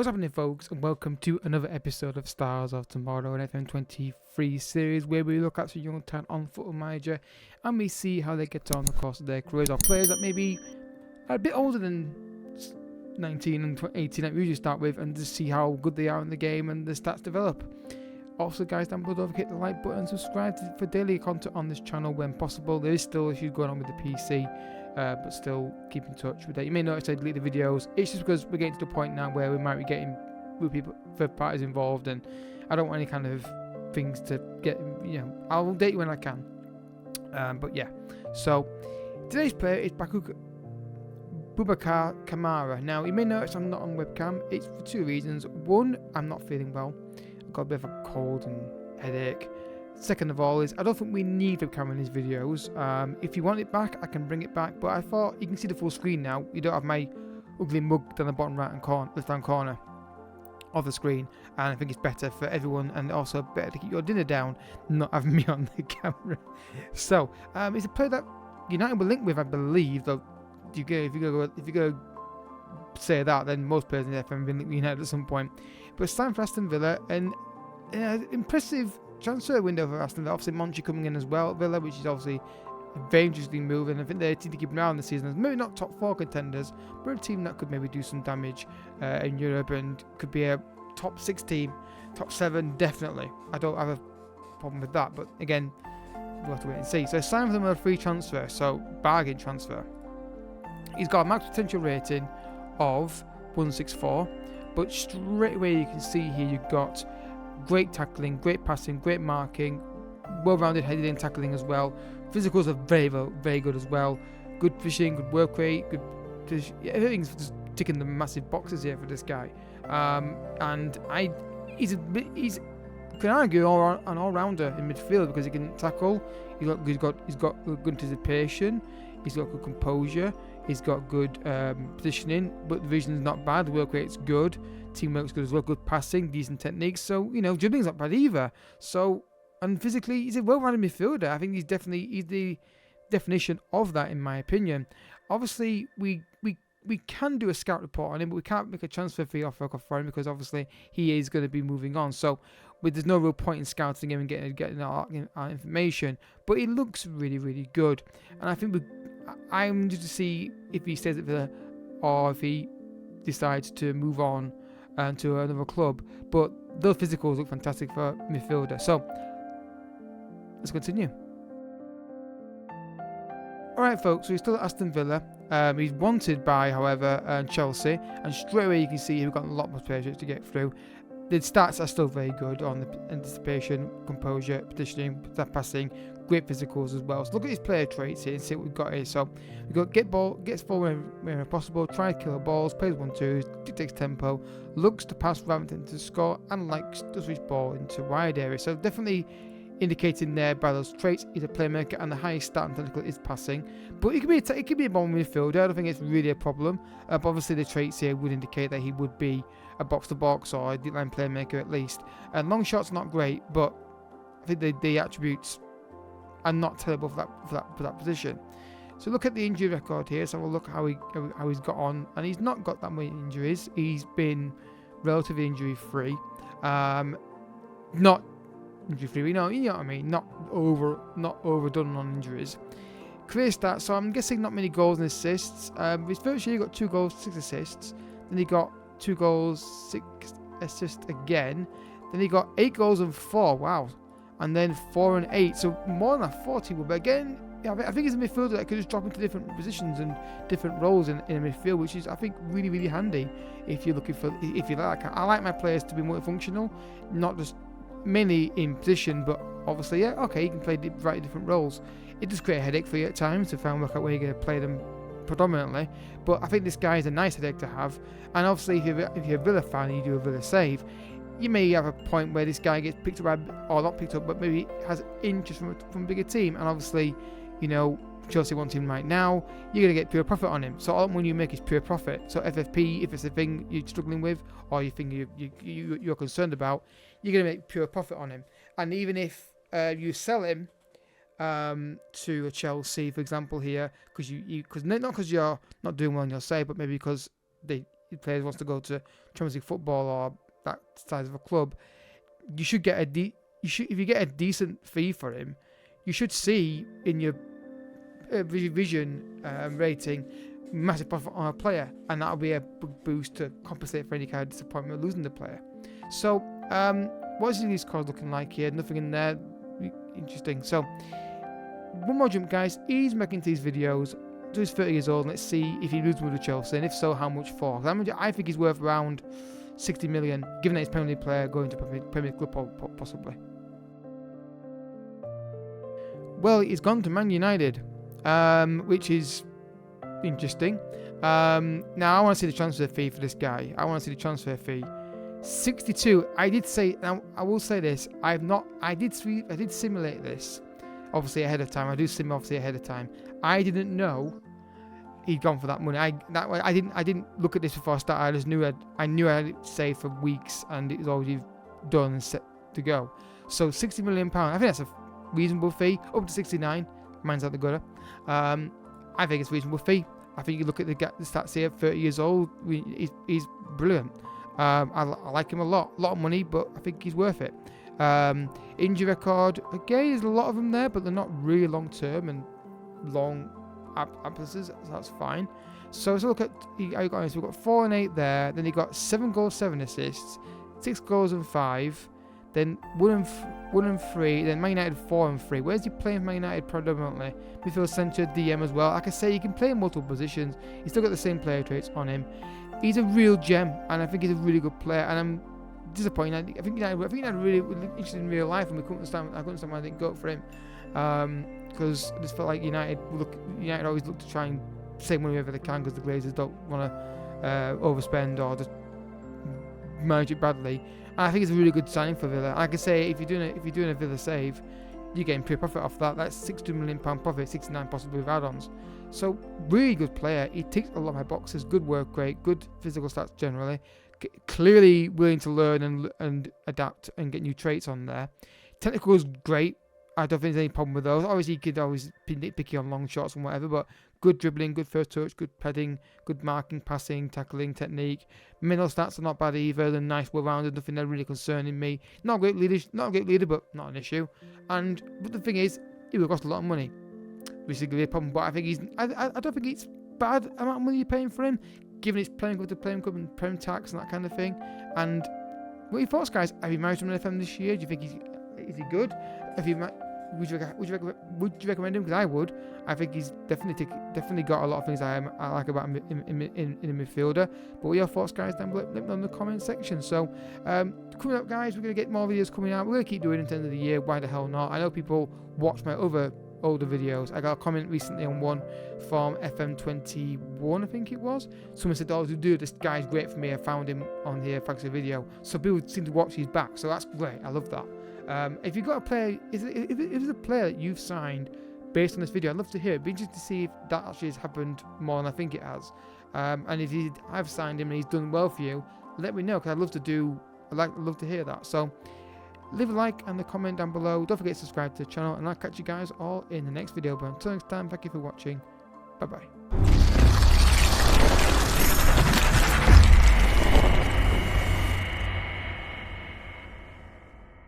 What's happening, folks, and welcome to another episode of Stars of Tomorrow, an FM23 series where we look at some young talent on Football Manager and we see how they get on the course of their careers, or players that maybe are a bit older than 19 and 18 that we usually start with, and just see how good they are in the game and the stats develop. Also, guys, down below, don't forget the like button and subscribe for daily content on this channel when possible. There is still issues going on with the PC, but still keep in touch with that. You may notice I delete the videos. It's just because we're getting to the point now where we might be getting with people, third parties involved, and I don't want any kind of things to get, I'll update you when I can. But yeah, so today's player is Boubacar Kamara. Now, you may notice I'm not on webcam. It's for two reasons. One, I'm not feeling well. I've got a bit of a cold and headache. Second of all is I don't think we need webcam in these videos. If you want it back, I can bring it back, but I thought you can see the full screen now. You don't have my ugly mug down the bottom left hand corner of the screen, and I think it's better for everyone, and also better to keep your dinner down, not having me on the camera. So it's a player that United will link with, I believe. Though if you go say that, then most players in the FM have been linked with United at some point. But it's time for Aston Villa, and impressive transfer window for Aston Villa. Obviously, Monchi coming in as well at Villa, which is obviously a very interesting move, and I think they're a team to keep an eye on this season. Maybe not top 4 contenders, but a team that could maybe do some damage in Europe and could be a top 6 team, top 7 definitely. I don't have a problem with that, but again, we'll have to wait and see. So it's signed for them on a free transfer, so bargain transfer. He's got a max potential rating of 164, but straight away you can see here you've got great tackling, great passing, great marking, well-rounded heading and tackling as well. Physicals are very, very good as well. Good fishing, good work rate, good position. Yeah, everything's just ticking the massive boxes here for this guy. And he's you can argue an all-rounder in midfield because he can tackle. He's got good anticipation. He's got good composure. He's got good positioning, but the vision's not bad. The work rate's good. Teamwork's good as well. Good passing, decent techniques. So dribbling's not bad either. So, and physically, he's a well-rounded midfielder. I think he's the definition of that, in my opinion. Obviously, we can do a scout report on him, but we can't make a transfer fee offer for him because obviously he is going to be moving on. So, there's no real point in scouting him and getting our information. But he looks really, really good, and I think I'm just to see if he stays at Villa or if he decides to move on to another club. But those physicals look fantastic for midfielder. So let's continue. Alright, folks, so he's still at Aston Villa. He's wanted by, however, Chelsea, and straight away you can see we've got a lot more players to get through. The stats are still very good on the anticipation, composure, positioning, passing, great physicals as well. So look at his player traits here and see what we've got here. So we've got gets forward whenever possible, tries to kill balls, plays 1-2s, dictates tempo, looks to pass rather than to score, and likes to switch ball into wide areas. So definitely indicating there by those traits, he's a playmaker, and the highest stat and technical is passing. But he could be a bomb midfielder. I don't think it's really a problem. But obviously the traits here would indicate that he would be a box-to-box or a deep line playmaker at least. And long shots not great, but I think the attributes are not terrible for that position. So look at the injury record here. So we'll look how he's got on, and he's not got that many injuries. He's been relatively injury free. Not injury free, you know what I mean. Not overdone on injuries. Career stats. So I'm guessing not many goals and assists. His first year he got 2 goals, 6 assists. Then he got 2 goals, 6 assists again. Then he got 8 goals and 4. Wow. And then 4 and 8. So more than a 40. But again, I think he's a midfielder that could just drop into different positions and different roles in a midfield, which is, I think, really, really handy if you're looking for, if you like. I like my players to be multifunctional, not just mainly in position, but obviously, yeah, okay, you can play variety different roles. It does create a headache for you at times to try and work out where you're going to play them predominantly, but I think this guy is a nice headache to have. And obviously, if you're a Villa fan and you do a Villa save, you may have a point where this guy gets picked up or not picked up, but maybe has interest from a bigger team. And obviously, Chelsea want him right now, you're going to get pure profit on him. So all when you make is pure profit. So FFP, if it's a thing you're struggling with or you think you're concerned about, you're going to make pure profit on him. And even if you sell him to a Chelsea, for example, here, because not because you're not doing well in your save, but maybe because players wants to go to Champions League football or that size of a club, you should get if you get a decent fee for him, you should see in your vision rating massive profit on a player, and that'll be a boost to compensate for any kind of disappointment of losing the player. So what's these cards looking like here? Nothing in there interesting. So one more jump, guys. He's making these videos. So he's 30 years old. Let's see if he loses with Chelsea, and if so, how much for? I think he's worth around 60 million, given that he's a Premier League player going to Premier League club possibly. Well, he's gone to Man United, which is interesting. Now I want to see the transfer fee for this guy. I want to see the transfer fee. 62. I did say. Now I will say this. I did simulate this, obviously ahead of time. I do sim obviously ahead of time. I didn't know he'd gone for that money. I didn't look at this before I started. I just knew I had it saved for weeks, and it was already done and set to go. So £60 million. I think that's a reasonable fee. Up to 69. Mine's out the gutter. I think it's a reasonable fee. I think you look at the stats here. 30 years old. He's brilliant. I like him a lot of money, but I think he's worth it. Injury record, again, there's a lot of them there, but they're not really long term and long absences, so that's fine. So let's look at how you got this. We've got 4 and 8 there, then he got 7 goals, 7 assists, 6 goals and 5, then 1 and 3, then Man United 4 and 3. Where's he playing for Man United predominantly? Midfield centre, DM as well. Like I say, you can play in multiple positions. He's still got the same player traits on him. He's a real gem, and I think he's a really good player. And I'm disappointed. I think United really interested in real life, and I couldn't understand why I didn't go for him. Because I just felt like United always look to try and save money wherever they can, because the Glazers don't want to overspend or just manage it badly. And I think it's a really good signing for Villa. Like I say, if you're doing a Villa save, you're getting pure profit off that. That's £62 million profit, 69 possibly with add-ons. So really good player. He ticks a lot of my boxes. Good work rate, good physical stats generally. Clearly willing to learn and adapt and get new traits on there. Technical is great. I don't think there's any problem with those. Obviously, you could always be nitpicky on long shots and whatever, but good dribbling, good first touch, good heading, good marking, passing, tackling, technique. Mental stats are not bad either. They're nice, well-rounded. Nothing that really concerning me. Not a great leader, but not an issue. But the thing is, it will cost a lot of money, which is going to be a problem. But I think I don't think it's bad amount of money you're paying for him, given it's playing club to playing club and prem tax and that kind of thing. And what are your thoughts, guys? Have you managed him in FM this year? Do you think is he good? Would you recommend him? Because I would. I think he's definitely got a lot of things I like about him in a midfielder. But what are your thoughts, guys? Down below, let me know in the comment section. So coming up, guys, we're gonna get more videos coming out. We're gonna keep doing it until the end of the year. Why the hell not? I know people watch my other older videos. I got a comment recently on one from FM21, I think it was. Someone said, "Oh, dude, this guy's great for me. I found him on here thanks to the video." So people seem to watch his back. So that's great. I love that. If you've got a player, if it's a player that you've signed based on this video, I'd love to hear it. It'd be interesting to see if that actually has happened more than I think it has. And if I've signed him and he's done well for you, let me know, because I'd love to hear that. So leave a like and a comment down below. Don't forget to subscribe to the channel, and I'll catch you guys all in the next video. But until next time, thank you for watching. Bye bye.